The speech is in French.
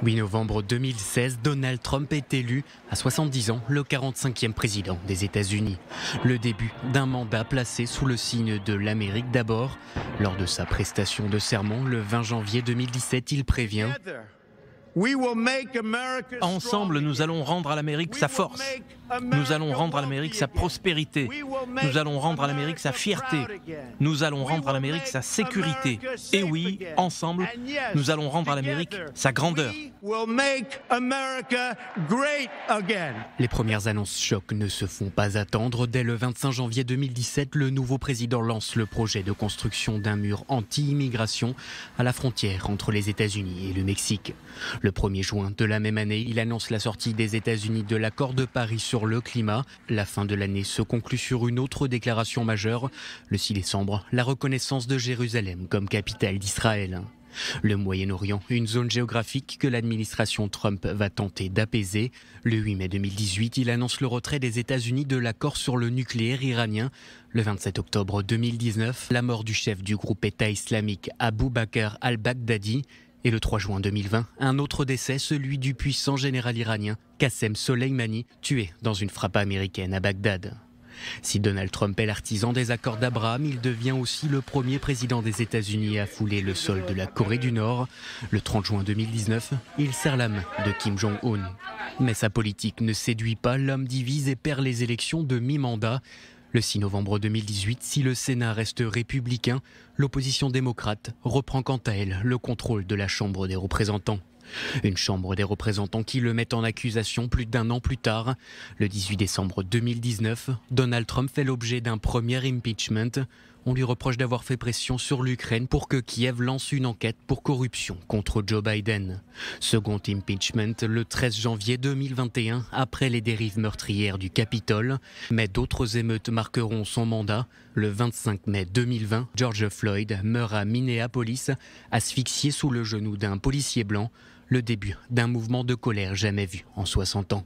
8 novembre 2016, Donald Trump est élu à 70 ans, le 45e président des États-Unis. Le début d'un mandat placé sous le signe de l'Amérique d'abord. Lors de sa prestation de serment le 20 janvier 2017, il prévient: Ensemble, nous allons rendre à l'Amérique sa force. Nous allons rendre à l'Amérique sa prospérité. Nous allons rendre à l'Amérique sa fierté. Nous allons rendre à l'Amérique sa sécurité. Et oui, ensemble, nous allons rendre à l'Amérique sa grandeur. Les premières annonces choc ne se font pas attendre. Dès le 25 janvier 2017, le nouveau président lance le projet de construction d'un mur anti-immigration à la frontière entre les États-Unis et le Mexique. Le 1er juin de la même année, il annonce la sortie des États-Unis de l'accord de Paris sur le climat. La fin de l'année se conclut sur une autre déclaration majeure. Le 6 décembre, la reconnaissance de Jérusalem comme capitale d'Israël. Le Moyen-Orient, une zone géographique que l'administration Trump va tenter d'apaiser. Le 8 mai 2018, il annonce le retrait des États-Unis de l'accord sur le nucléaire iranien. Le 27 octobre 2019, la mort du chef du groupe État islamique Abu Bakr al-Baghdadi. Et le 3 juin 2020, un autre décès, celui du puissant général iranien Qassem Soleimani, tué dans une frappe américaine à Bagdad. Si Donald Trump est l'artisan des accords d'Abraham, il devient aussi le premier président des États-Unis à fouler le sol de la Corée du Nord. Le 30 juin 2019, il serre la main de Kim Jong-un. Mais sa politique ne séduit pas, l'homme divise et perd les élections de mi-mandat. Le 6 novembre 2018, si le Sénat reste républicain, l'opposition démocrate reprend quant à elle le contrôle de la Chambre des représentants. Une Chambre des représentants qui le met en accusation plus d'1 an plus tard. Le 18 décembre 2019, Donald Trump fait l'objet d'un premier impeachment. On lui reproche d'avoir fait pression sur l'Ukraine pour que Kiev lance une enquête pour corruption contre Joe Biden. Second impeachment le 13 janvier 2021, après les dérives meurtrières du Capitole. Mais d'autres émeutes marqueront son mandat. Le 25 mai 2020, George Floyd meurt à Minneapolis, asphyxié sous le genou d'un policier blanc. Le début d'un mouvement de colère jamais vu en 60 ans.